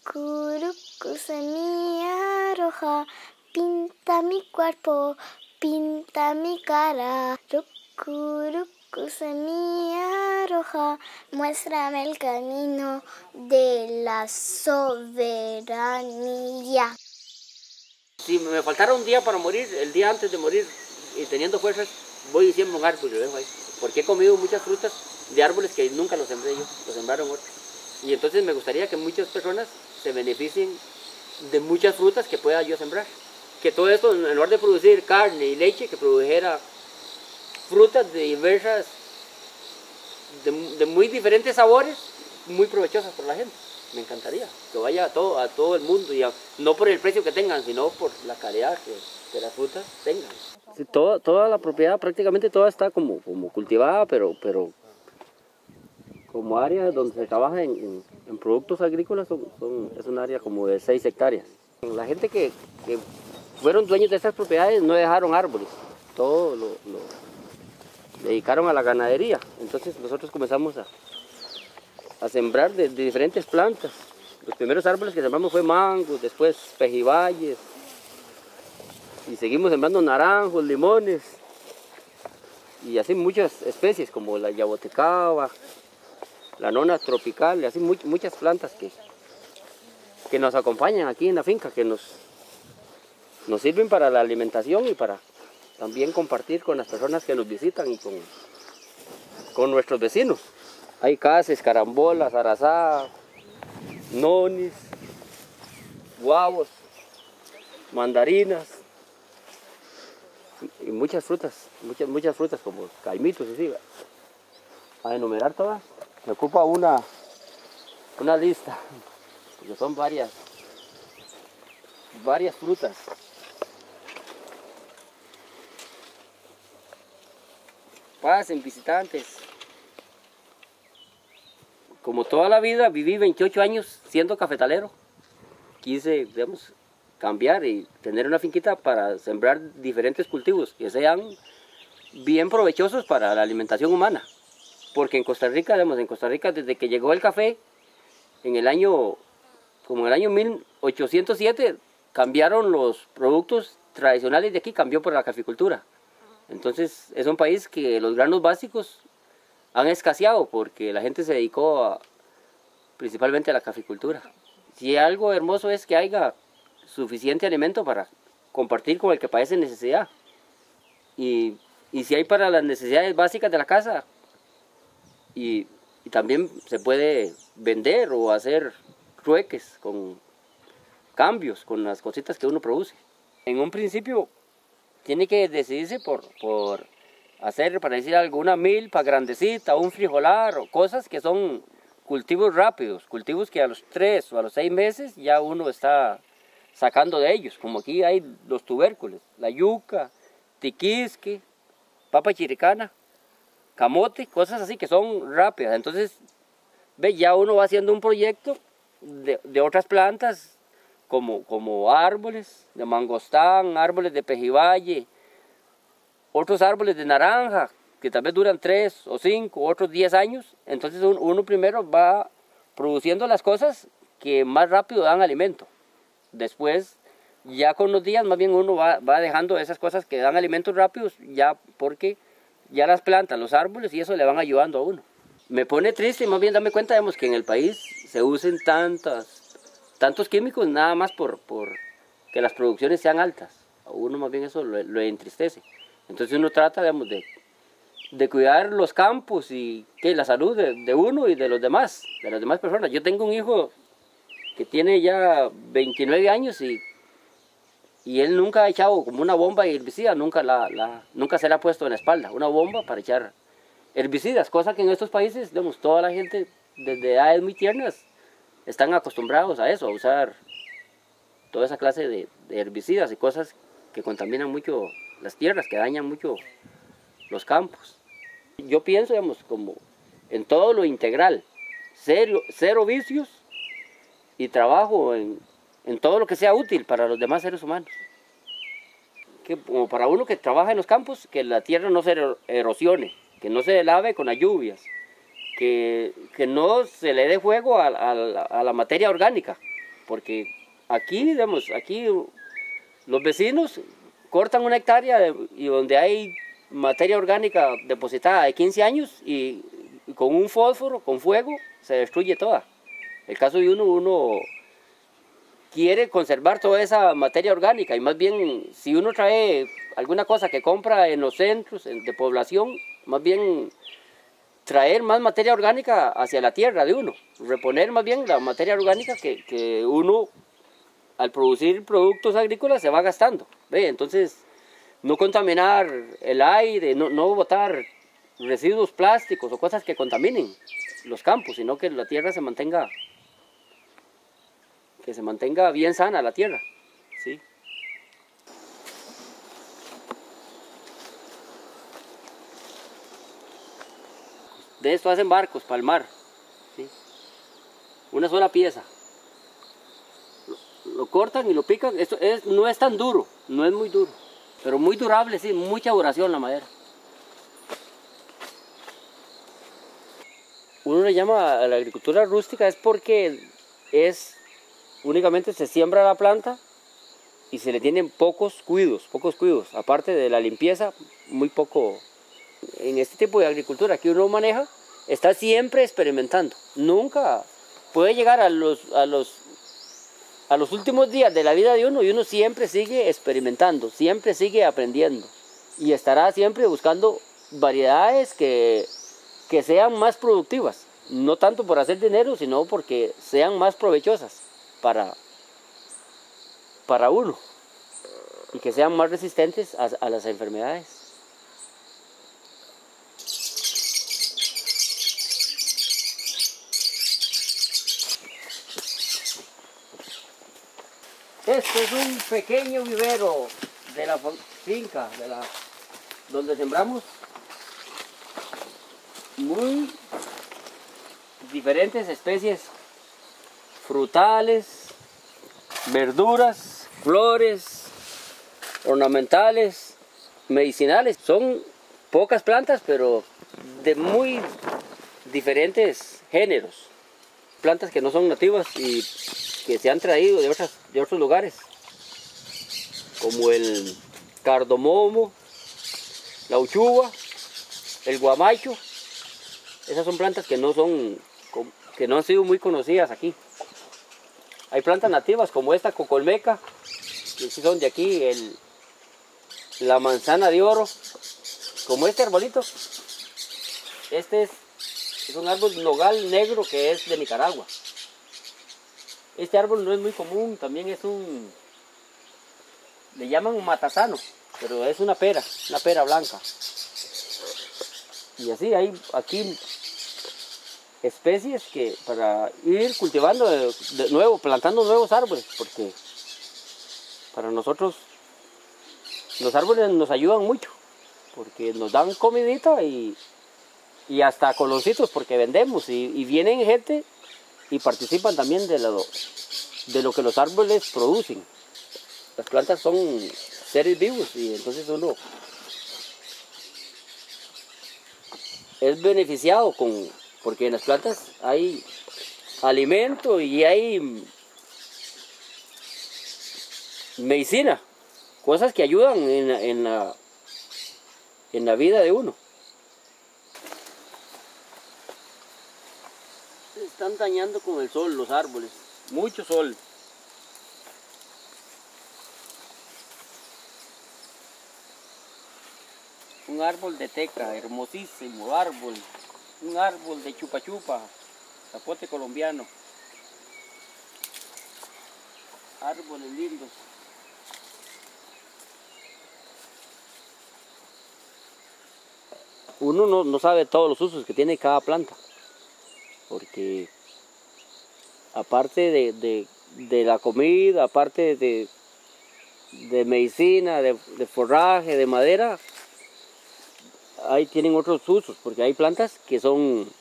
Rucu, semilla roja, pinta mi cuerpo, pinta mi cara. Rucu, semilla roja, muéstrame el camino de la soberanía. Si me faltara un día para morir, el día antes de morir y teniendo fuerzas, voy y siembro un árbol y lo dejo ahí. Porque he comido muchas frutas de árboles que nunca los sembré yo, los sembraron otros. Y entonces me gustaría que muchas personas se beneficien de muchas frutas que pueda yo sembrar. Que todo esto, en lugar de producir carne y leche, que produjera frutas de diversas, de muy diferentes sabores, muy provechosas para la gente. Me encantaría que vaya a todo el mundo, y no por el precio que tengan, sino por la calidad que las frutas tengan. Sí, toda la propiedad, prácticamente toda está como cultivada, pero como área donde se trabaja en productos agrícolas es un área como de 6 hectáreas. La gente que fueron dueños de estas propiedades no dejaron árboles, todo lo dedicaron a la ganadería. Entonces nosotros comenzamos a sembrar de diferentes plantas. Los primeros árboles que sembramos fue mangos, después pejibayes, y seguimos sembrando naranjos, limones, y así muchas especies como la yabotecaba, la nona tropical, y así muchas plantas que nos acompañan aquí en la finca, que nos sirven para la alimentación y para también compartir con las personas que nos visitan y con nuestros vecinos. Hay cases, carambolas, arazá, nonis, guavos, mandarinas y muchas frutas como caimitos y así. A enumerar todas, me ocupa una lista, porque son varias frutas. Pasen visitantes. Como toda la vida viví 28 años siendo cafetalero, quise, digamos, cambiar y tener una finquita para sembrar diferentes cultivos que sean bien provechosos para la alimentación humana. Porque en Costa Rica, digamos, desde que llegó el café, como en el año 1807, cambiaron los productos tradicionales de aquí, cambió por la caficultura. Entonces es un país que los granos básicos han escaseado porque la gente se dedicó principalmente a la caficultura. Si algo hermoso es que haya suficiente alimento para compartir con el que padece necesidad. Y si hay para las necesidades básicas de la casa, y también se puede vender o hacer trueques con cambios, con las cositas que uno produce. En un principio tiene que decidirse por hacer, para decir alguna milpa grandecita, un frijolar, o cosas que son cultivos rápidos, cultivos que a los 3 o a los 6 meses ya uno está sacando de ellos, como aquí hay los tubérculos, la yuca, tiquisque, papa chiricana, camote, cosas así que son rápidas. Entonces, ya uno va haciendo un proyecto de otras plantas, como árboles de mangostán, árboles de pejibaye, otros árboles de naranja, que tal vez duran 3 o 5, otros 10 años. Entonces uno primero va produciendo las cosas que más rápido dan alimento. Después, ya con los días, más bien uno va dejando esas cosas que dan alimentos rápidos, ya porque ya las plantas, los árboles y eso le van ayudando a uno. Me pone triste, más bien darme cuenta, digamos, que en el país se usen tantos químicos nada más por que las producciones sean altas. A uno más bien eso lo entristece. Entonces uno trata, digamos, de cuidar los campos y la salud de uno y de las demás personas. Yo tengo un hijo que tiene ya 29 años y él nunca ha echado como una bomba herbicida, nunca se le ha puesto en la espalda una bomba para echar herbicidas, cosa que en estos países, digamos, toda la gente desde edades muy tiernas están acostumbrados a eso, a usar toda esa clase de herbicidas y cosas que contaminan mucho las tierras, que dañan mucho los campos. Yo pienso, digamos, como en todo lo integral, cero vicios y trabajo en todo lo que sea útil para los demás seres humanos. Como para uno que trabaja en los campos, que la tierra no se erosione, que no se lave con las lluvias, que no se le dé fuego a la materia orgánica, porque aquí, digamos, aquí los vecinos cortan una hectárea y donde hay materia orgánica depositada de 15 años y con un fósforo, con fuego, se destruye toda. El caso de uno quiere conservar toda esa materia orgánica y más bien si uno trae alguna cosa que compra en los centros de población, más bien traer más materia orgánica hacia la tierra de uno, reponer más bien la materia orgánica que uno al producir productos agrícolas se va gastando. ¿Ve? Entonces no contaminar el aire, no botar residuos plásticos o cosas que contaminen los campos, sino que la tierra se mantenga bien sana la tierra, ¿sí? De esto hacen barcos para el mar, ¿sí? Una sola pieza. Lo cortan y lo pican, no es tan duro, no es muy duro, pero muy durable, sí, mucha duración la madera. Uno le llama a la agricultura rústica es porque únicamente se siembra la planta y se le tienen pocos cuidados, aparte de la limpieza, muy poco. En este tipo de agricultura que uno maneja, está siempre experimentando, nunca puede llegar a los últimos días de la vida de uno y uno siempre sigue experimentando, siempre sigue aprendiendo y estará siempre buscando variedades que sean más productivas, no tanto por hacer dinero, sino porque sean más provechosas para uno y que sean más resistentes a las enfermedades. Este es un pequeño vivero de la finca, donde sembramos muy diferentes especies frutales, verduras, flores, ornamentales, medicinales. Son pocas plantas, pero de muy diferentes géneros. Plantas que no son nativas y que se han traído de otros lugares, como el cardamomo, la uchuva, el guamaicho. Esas son plantas que no han sido muy conocidas aquí. Hay plantas nativas como esta cocolmeca, que sí son de aquí, la manzana de oro, como este arbolito. Este es un árbol nogal negro que es de Nicaragua. Este árbol no es muy común, también le llaman matasano, pero es una pera blanca. Y así hay aquí especies que para ir cultivando de nuevo, plantando nuevos árboles, porque para nosotros los árboles nos ayudan mucho, porque nos dan comidita y hasta coloncitos porque vendemos y vienen gente y participan también de lo que los árboles producen. Las plantas son seres vivos y entonces uno es beneficiado porque en las plantas hay alimento y hay medicina, cosas que ayudan en la vida de uno. Se están dañando con el sol los árboles, mucho sol. Un árbol de teca, hermosísimo árbol. Un árbol de chupa chupa, zapote colombiano. Árboles lindos. Uno no sabe todos los usos que tiene cada planta, porque aparte de la comida, aparte de medicina, de forraje, de madera, ahí tienen otros usos, porque hay plantas que son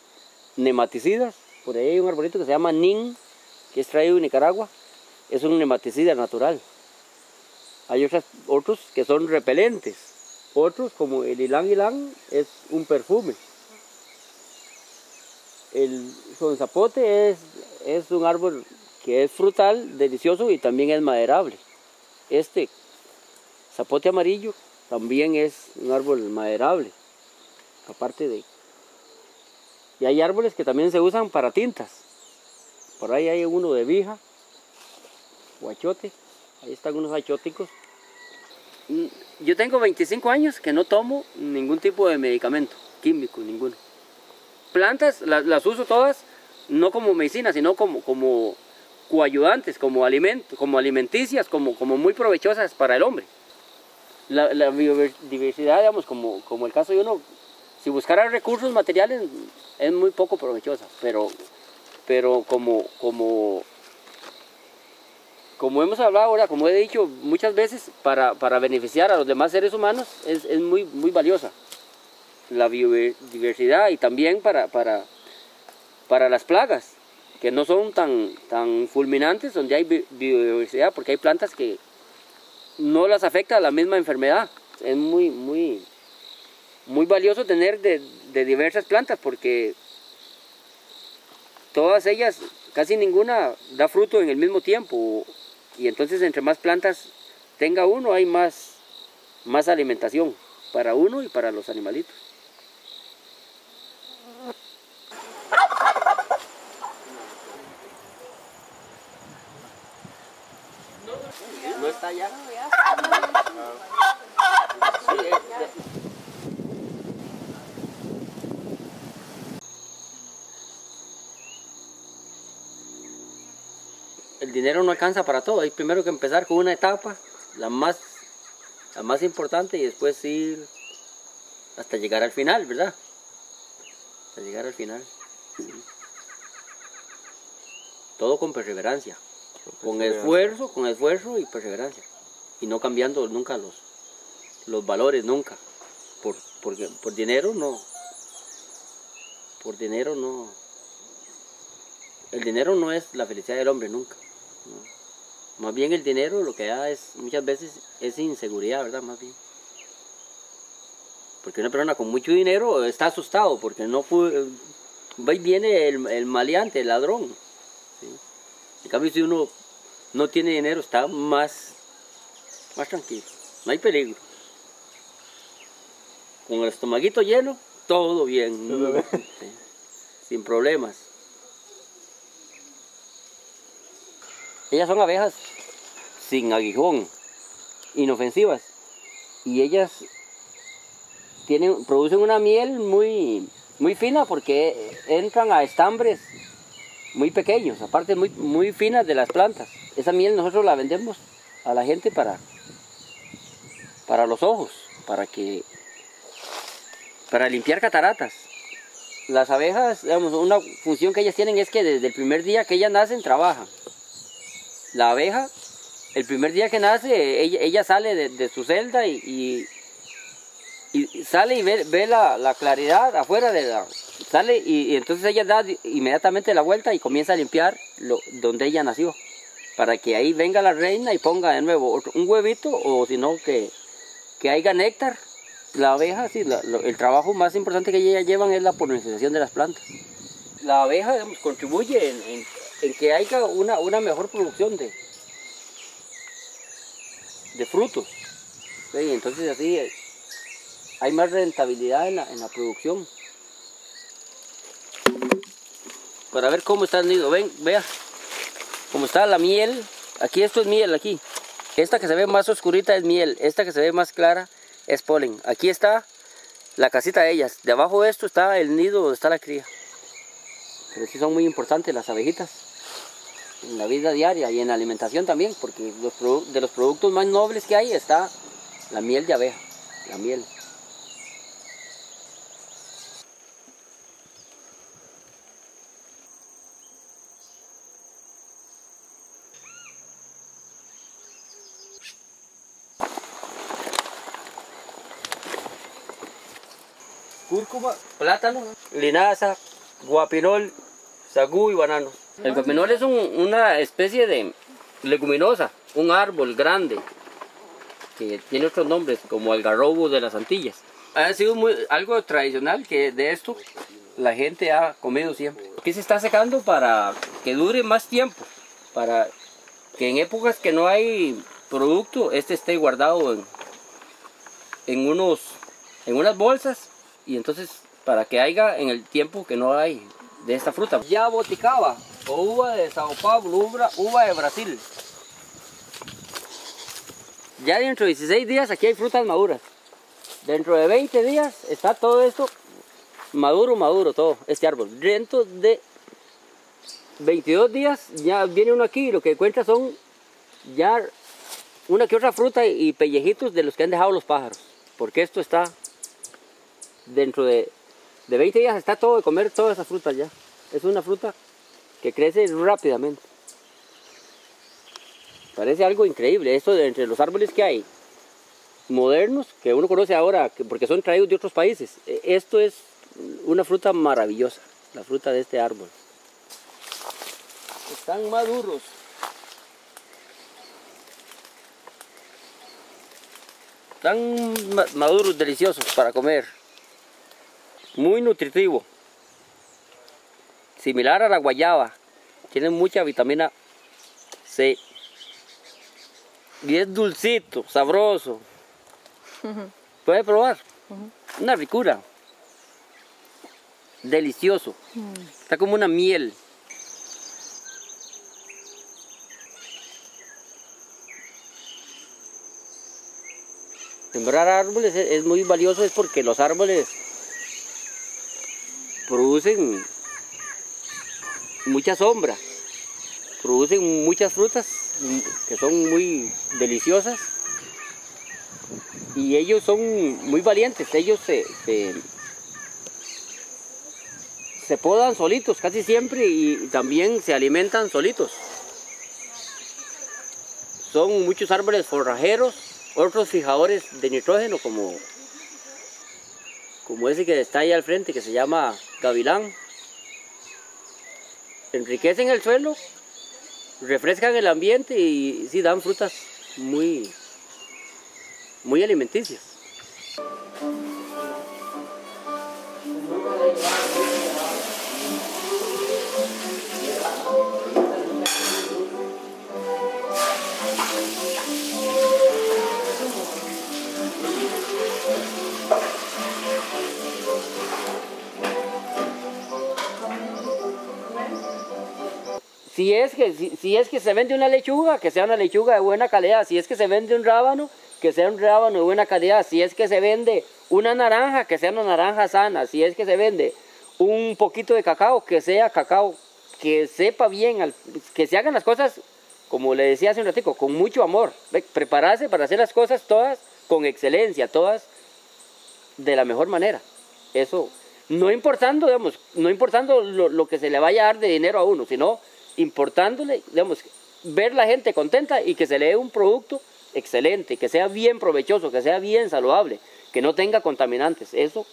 nematicidas. Por ahí hay un arbolito que se llama nin, que es traído de Nicaragua, es un nematicida natural. Hay otros que son repelentes, otros como el ylang ylang es un perfume. El sonzapote es un árbol que es frutal, delicioso y también es maderable. Este zapote amarillo también es un árbol maderable, aparte de... Y hay árboles que también se usan para tintas. Por ahí hay uno de vija, o achote, ahí están unos achóticos. Yo tengo 25 años que no tomo ningún tipo de medicamento químico, ninguno. Plantas las uso todas, no como medicina, sino como coayudantes, como alimenticias, como muy provechosas para el hombre. La biodiversidad, digamos, como el caso de uno, si buscara recursos materiales es muy poco provechosa, pero como hemos hablado ahora, como he dicho muchas veces, para beneficiar a los demás seres humanos es muy valiosa la biodiversidad, y también para las plagas, que no son tan fulminantes, donde hay biodiversidad, porque hay plantas que no las afecta la misma enfermedad. Es muy valioso tener de diversas plantas, porque todas ellas, casi ninguna da fruto en el mismo tiempo, y entonces entre más plantas tenga uno, hay más alimentación para uno y para los animalitos. ¿No está allá? Sí, el dinero no alcanza para todo, hay primero que empezar con una etapa, la más importante, y después ir hasta llegar al final, ¿verdad? Hasta llegar al final. Sí. Todo con perseverancia, con esfuerzo y perseverancia, y no cambiando nunca los valores, nunca, porque por dinero no, el dinero no es la felicidad del hombre, nunca. No. Más bien el dinero lo que da muchas veces es inseguridad, ¿verdad? Más bien. Porque una persona con mucho dinero está asustado porque no puede, viene el maleante, el ladrón. ¿Sí? En cambio, si uno no tiene dinero, está más tranquilo, no hay peligro. Con el estomaguito lleno, todo bien, ¿sí? Sin problemas. Ellas son abejas sin aguijón, inofensivas, y ellas producen una miel muy fina, porque entran a estambres muy pequeños, aparte muy finas de las plantas. Esa miel nosotros la vendemos a la gente para los ojos, para limpiar cataratas. Las abejas, digamos, una función que ellas tienen es que desde el primer día que ellas nacen trabajan. La abeja, el primer día que nace, ella sale de su celda y sale y ve la claridad afuera sale y entonces ella da inmediatamente la vuelta y comienza a limpiar donde ella nació, para que ahí venga la reina y ponga de nuevo un huevito, o si no que haya néctar. La abeja, sí, el trabajo más importante que ellas llevan es la polinización de las plantas. La abeja, digamos, contribuye en que haya una mejor producción de frutos. ¿Sí? Entonces así hay más rentabilidad en la producción. Para ver cómo está el nido, vea cómo está la miel. Aquí esto es miel, aquí. Esta que se ve más oscurita es miel, esta que se ve más clara es polen. Aquí está la casita de ellas. Debajo de esto está el nido donde está la cría. Pero sí son muy importantes las abejitas en la vida diaria y en la alimentación también, porque de los productos más nobles que hay está la miel de abeja, la miel. Cúrcuma, plátano, linaza, guapinol, sagú y banano. El guapinol es una especie de leguminosa, un árbol grande que tiene otros nombres, como algarrobo de las Antillas. Ha sido algo tradicional, que de esto la gente ha comido siempre. Aquí se está secando para que dure más tiempo, para que en épocas que no hay producto, este esté guardado en unas bolsas, y entonces para que haya en el tiempo que no hay de esta fruta. Jaboticaba, o uva de Sao Paulo, uva de Brasil. Ya dentro de 16 días aquí hay frutas maduras. Dentro de 20 días está todo esto maduro todo, este árbol. Dentro de 22 días ya viene uno aquí y lo que encuentra son ya una que otra fruta y pellejitos de los que han dejado los pájaros. Porque esto está dentro de 20 días está todo de comer todas esas frutas ya. Es una fruta que crece rápidamente. Parece algo increíble. Esto de entre los árboles que hay modernos, que uno conoce ahora porque son traídos de otros países. Esto es una fruta maravillosa, la fruta de este árbol. Están maduros. Están maduros, deliciosos para comer. Muy nutritivo. Similar a la guayaba. Tiene mucha vitamina C. Y es dulcito, sabroso. Puede probar. Una ricura. Delicioso. Está como una miel. Sembrar árboles es muy valioso, es porque los árboles producen mucha sombra, producen muchas frutas que son muy deliciosas y ellos son muy valientes, ellos se podan solitos casi siempre y también se alimentan solitos. Son muchos árboles forrajeros, otros fijadores de nitrógeno como ese que está ahí al frente que se llama gavilán. Enriquecen el suelo, refrescan el ambiente y sí dan frutas muy alimenticias. Si es que se vende una lechuga, que sea una lechuga de buena calidad. Si es que se vende un rábano, que sea un rábano de buena calidad. Si es que se vende una naranja, que sea una naranja sana. Si es que se vende un poquito de cacao, que sea cacao, que sepa bien, que se hagan las cosas, como le decía hace un ratico, con mucho amor. Prepararse para hacer las cosas todas con excelencia, todas de la mejor manera. Eso, no importando, digamos, no importando lo que se le vaya a dar de dinero a uno, sino importándole, digamos, ver la gente contenta y que se le dé un producto excelente, que sea bien provechoso, que sea bien saludable, que no tenga contaminantes. Eso.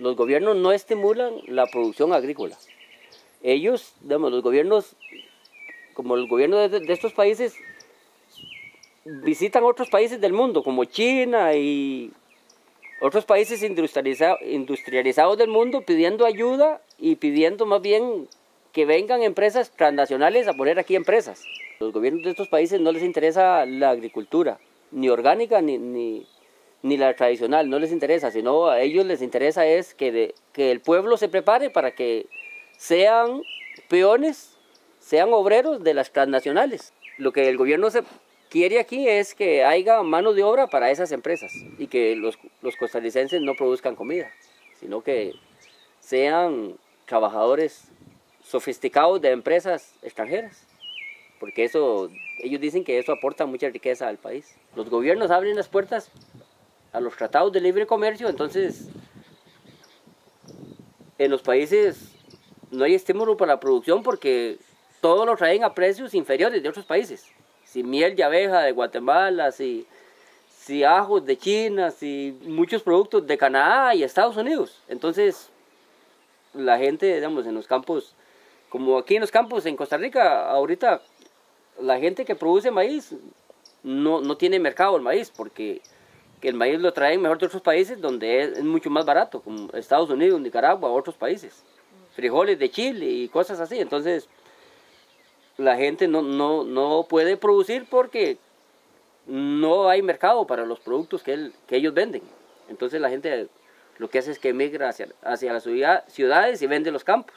Los gobiernos no estimulan la producción agrícola. Ellos, digamos, los gobiernos, como el gobierno de estos países, visitan otros países del mundo, como China y otros países industrializados del mundo, pidiendo ayuda y pidiendo más bien que vengan empresas transnacionales a poner aquí empresas. Los gobiernos de estos países no les interesa la agricultura, ni orgánica ni la tradicional, no les interesa, sino a ellos les interesa es que el pueblo se prepare para que sean peones, sean obreros de las transnacionales. Lo que el gobierno quiere aquí es que haya mano de obra para esas empresas y que los costarricenses no produzcan comida, sino que sean trabajadores sofisticados de empresas extranjeras, porque eso, ellos dicen que eso aporta mucha riqueza al país. Los gobiernos abren las puertas a los tratados de libre comercio, entonces en los países no hay estímulo para la producción porque todo lo traen a precios inferiores de otros países. Si miel de abeja de Guatemala, si ajos de China, si muchos productos de Canadá y Estados Unidos. Entonces la gente, digamos, en los campos, como aquí en los campos en Costa Rica, ahorita la gente que produce maíz no tiene mercado el maíz, porque el maíz lo traen mejor de otros países donde es mucho más barato, como Estados Unidos, Nicaragua, otros países. Frijoles de Chile y cosas así. Entonces la gente no puede producir porque no hay mercado para los productos que ellos venden. Entonces la gente lo que hace es que emigra hacia las ciudades y vende los campos.